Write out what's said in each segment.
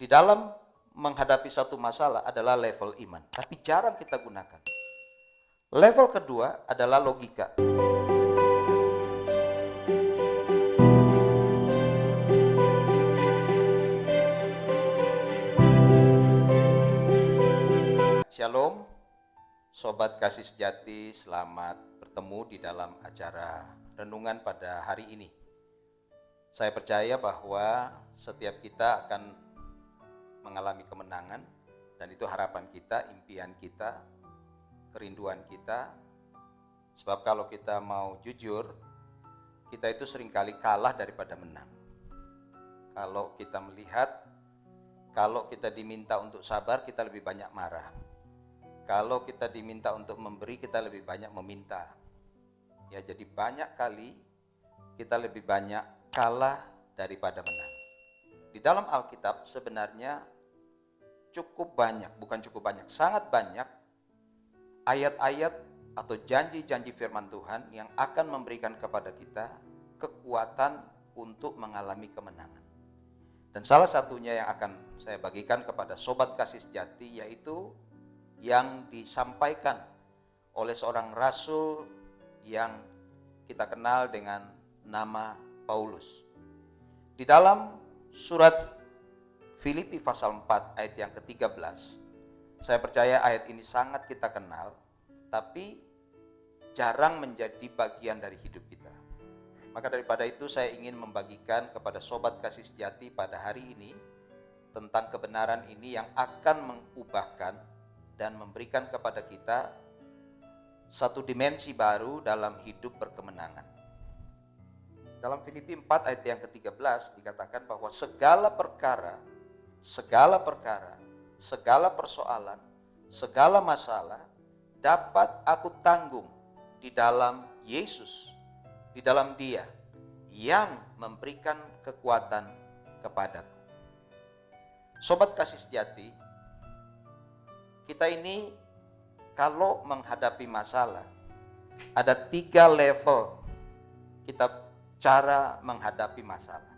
di dalam menghadapi satu masalah adalah level iman, tapi jarang kita gunakan. Level kedua adalah logika. Shalom, Sobat Kasih Sejati, selamat bertemu di dalam acara renungan pada hari ini. Saya percaya bahwa setiap kita akan mengalami kemenangan, dan itu harapan kita, impian kita, kerinduan kita. Sebab kalau kita mau jujur, kita itu seringkali kalah daripada menang. Kalau kita melihat, kalau kita diminta untuk sabar, kita lebih banyak marah. Kalau kita diminta untuk memberi, kita lebih banyak meminta. Ya, jadi banyak kali kita lebih banyak kalah daripada menang. Di dalam Alkitab sebenarnya cukup banyak, bukan cukup banyak, sangat banyak ayat-ayat atau janji-janji firman Tuhan yang akan memberikan kepada kita kekuatan untuk mengalami kemenangan. Dan salah satunya yang akan saya bagikan kepada Sobat Kasih Sejati, yaitu yang disampaikan oleh seorang rasul yang kita kenal dengan nama Paulus. Di dalam surat Filipi pasal 4 ayat yang ke-13, saya percaya ayat ini sangat kita kenal, tapi jarang menjadi bagian dari hidup kita. Maka daripada itu saya ingin membagikan kepada Sobat Kasih Sejati pada hari ini tentang kebenaran ini yang akan mengubahkan dan memberikan kepada kita satu dimensi baru dalam hidup berkemenangan. Dalam Filipi 4 ayat yang ke-13 dikatakan bahwa segala perkara, segala persoalan, segala masalah dapat aku tanggung di dalam Yesus, di dalam Dia yang memberikan kekuatan kepadaku. Sobat Kasih Sejati, kita ini kalau menghadapi masalah, ada 3 level kita cara menghadapi masalah.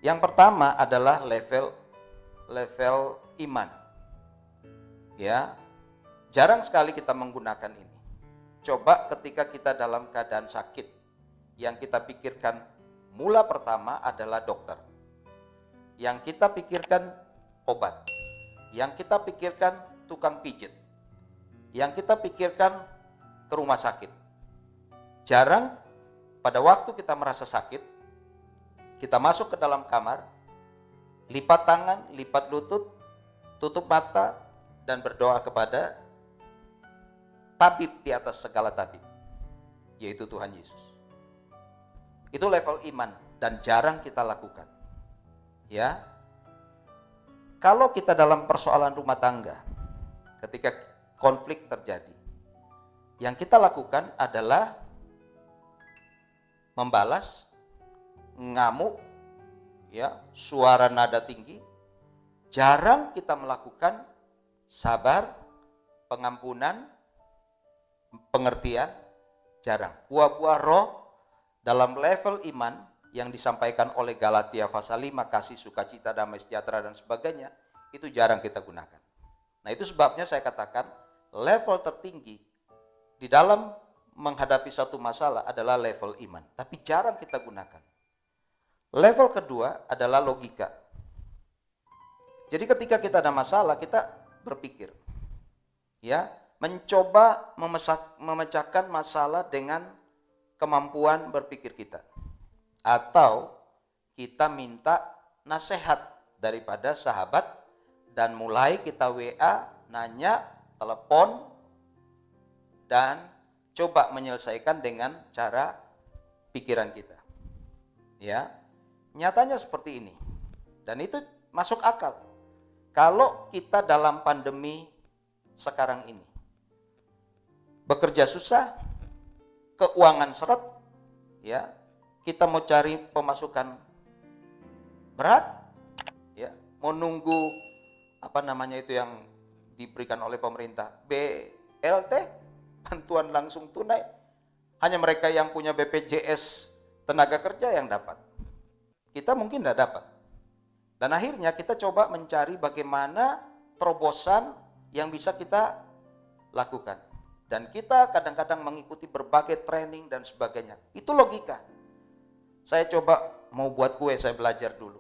Yang pertama adalah level iman. Ya, jarang sekali kita menggunakan ini. Coba ketika kita dalam keadaan sakit, yang kita pikirkan mula pertama adalah dokter. Yang kita pikirkan obat. Yang kita pikirkan tukang pijit. Yang kita pikirkan ke rumah sakit. Jarang pada waktu kita merasa sakit, kita masuk ke dalam kamar, lipat tangan, lipat lutut, tutup mata, dan berdoa kepada tabib di atas segala tabib, yaitu Tuhan Yesus. Itu level iman dan jarang kita lakukan. Ya, kalau kita dalam persoalan rumah tangga, ketika konflik terjadi, yang kita lakukan adalah membalas, ngamuk, ya, suara nada tinggi. Jarang kita melakukan sabar, pengampunan, pengertian, jarang. Buah-buah roh dalam level iman yang disampaikan oleh Galatia pasal 5, kasih, sukacita, damai sejahtera dan sebagainya, itu jarang kita gunakan. Nah, itu sebabnya saya katakan level tertinggi di dalam menghadapi satu masalah adalah level iman, tapi jarang kita gunakan. Level kedua adalah logika. Jadi ketika kita ada masalah, kita berpikir, ya, mencoba memecahkan masalah dengan kemampuan berpikir kita. Atau kita minta nasihat daripada sahabat dan mulai kita WA, nanya, telepon, dan coba menyelesaikan dengan cara pikiran kita. Ya, nyatanya seperti ini. Dan itu masuk akal. Kalau kita dalam pandemi sekarang ini, bekerja susah, keuangan seret, ya, kita mau cari pemasukan berat, ya, mau nunggu yang diberikan oleh pemerintah, BLT, bantuan langsung tunai, hanya mereka yang punya BPJS tenaga kerja yang dapat. Kita mungkin tidak dapat. Dan akhirnya kita coba mencari bagaimana terobosan yang bisa kita lakukan. Dan kita kadang-kadang mengikuti berbagai training dan sebagainya. Itu logika. Saya coba mau buat kue, saya belajar dulu.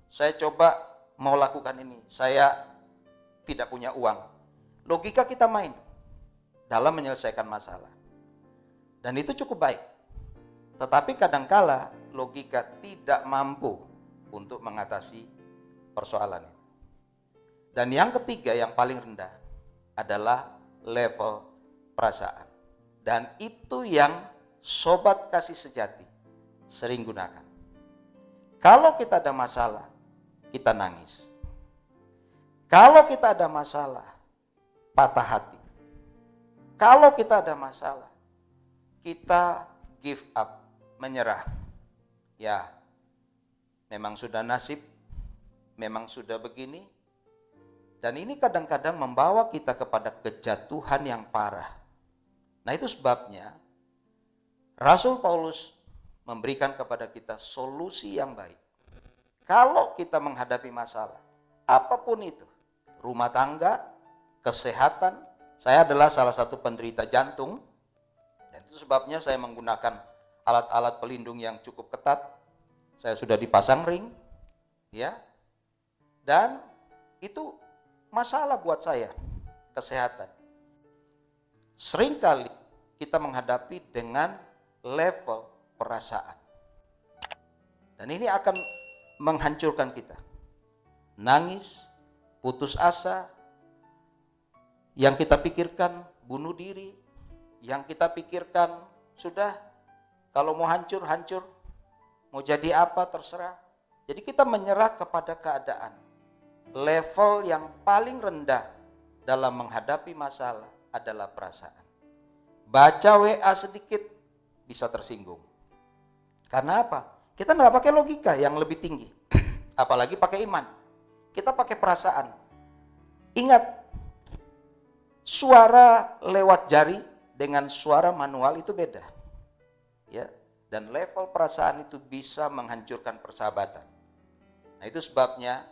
Saya coba mau lakukan ini, saya tidak punya uang. Logika kita main dalam menyelesaikan masalah. Dan itu cukup baik. Tetapi kadangkala logika tidak mampu untuk mengatasi persoalan itu. Dan yang ketiga yang paling rendah adalah level perasaan. Dan itu yang sobat kasih sejati sering gunakan. Kalau kita ada masalah, kita nangis. Kalau kita ada masalah, patah hati. Kalau kita ada masalah, kita give up, menyerah. Ya, memang sudah nasib, memang sudah begini. Dan ini kadang-kadang membawa kita kepada kejatuhan yang parah. Nah, itu sebabnya Rasul Paulus memberikan kepada kita solusi yang baik. Kalau kita menghadapi masalah, apapun itu, rumah tangga, kesehatan, saya adalah salah satu penderita jantung, dan itu sebabnya saya menggunakan alat-alat pelindung yang cukup ketat. Saya sudah dipasang ring, ya, dan itu masalah buat saya, kesehatan. Seringkali kita menghadapi dengan level perasaan. Dan ini akan menghancurkan kita. Nangis, putus asa, yang kita pikirkan bunuh diri, yang kita pikirkan sudah kalau mau hancur, hancur, mau jadi apa terserah. Jadi kita menyerah kepada keadaan. Level yang paling rendah dalam menghadapi masalah adalah perasaan. Baca WA sedikit bisa tersinggung. Karena apa? Kita nggak pakai logika yang lebih tinggi, apalagi pakai iman. Kita pakai perasaan. Ingat, suara lewat jari dengan suara manual itu beda, ya. Dan level perasaan itu bisa menghancurkan persahabatan. Nah, itu sebabnya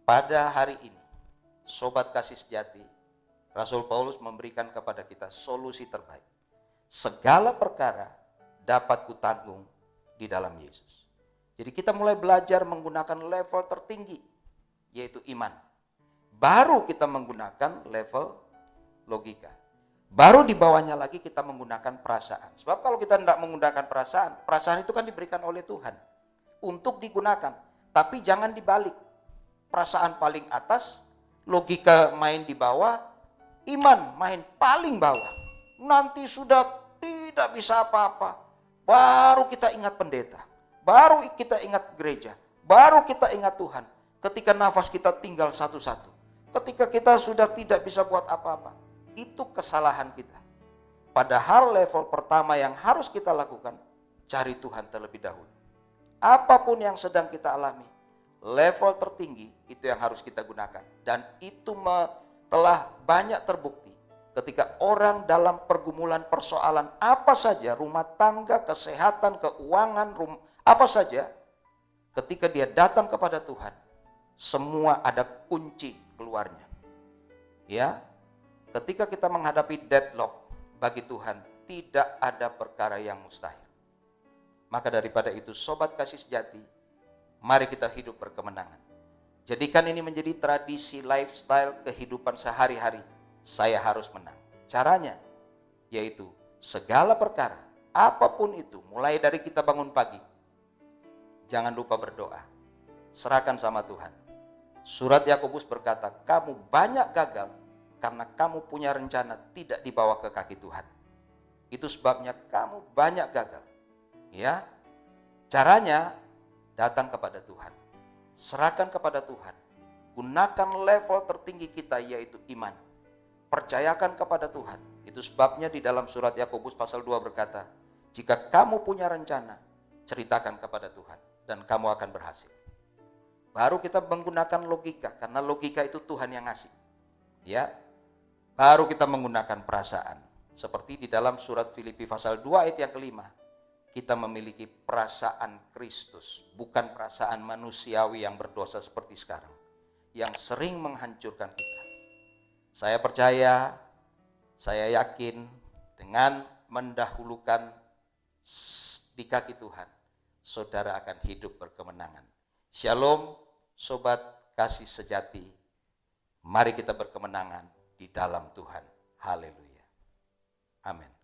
pada hari ini, sobat kasih sejati, Rasul Paulus memberikan kepada kita solusi terbaik. Segala perkara dapat kutanggung di dalam Yesus. Jadi kita mulai belajar menggunakan level tertinggi, yaitu iman. Baru kita menggunakan level logika. Baru di bawahnya lagi kita menggunakan perasaan. Sebab kalau kita tidak menggunakan perasaan, perasaan itu kan diberikan oleh Tuhan untuk digunakan. Tapi jangan dibalik. Perasaan paling atas, logika main di bawah, iman main paling bawah. Nanti sudah tidak bisa apa-apa. Baru kita ingat pendeta. Baru kita ingat gereja. Baru kita ingat Tuhan. Ketika nafas kita tinggal satu-satu. Ketika kita sudah tidak bisa buat apa-apa. Itu kesalahan kita. Padahal level pertama yang harus kita lakukan, cari Tuhan terlebih dahulu. Apapun yang sedang kita alami, level tertinggi itu yang harus kita gunakan. Dan itu telah banyak terbukti ketika orang dalam pergumulan persoalan apa saja, rumah tangga, kesehatan, keuangan, apa saja, ketika dia datang kepada Tuhan, semua ada kunci keluarnya. Ya, ketika kita menghadapi deadlock, bagi Tuhan tidak ada perkara yang mustahil. Maka daripada itu, sobat kasih sejati, mari kita hidup berkemenangan. Jadikan ini menjadi tradisi lifestyle kehidupan sehari-hari. Saya harus menang. Caranya yaitu segala perkara, apapun itu, mulai dari kita bangun pagi, jangan lupa berdoa. Serahkan sama Tuhan. Surat Yakobus berkata, kamu banyak gagal karena kamu punya rencana tidak dibawa ke kaki Tuhan. Itu sebabnya kamu banyak gagal. Ya, caranya datang kepada Tuhan. Serahkan kepada Tuhan. Gunakan level tertinggi kita yaitu iman. Percayakan kepada Tuhan. Itu sebabnya di dalam surat Yakobus pasal 2 berkata, jika kamu punya rencana, ceritakan kepada Tuhan dan kamu akan berhasil. Baru kita menggunakan logika, karena logika itu Tuhan yang ngasih. Ya. Baru kita menggunakan perasaan. Seperti di dalam surat Filipi pasal 2 ayat yang kelima. kita memiliki perasaan Kristus, bukan perasaan manusiawi yang berdosa seperti sekarang, yang sering menghancurkan kita. Saya percaya, saya yakin dengan mendahulukan di kaki Tuhan, saudara akan hidup berkemenangan. Shalom, sobat kasih sejati. Mari kita berkemenangan di dalam Tuhan. Haleluya. Amin.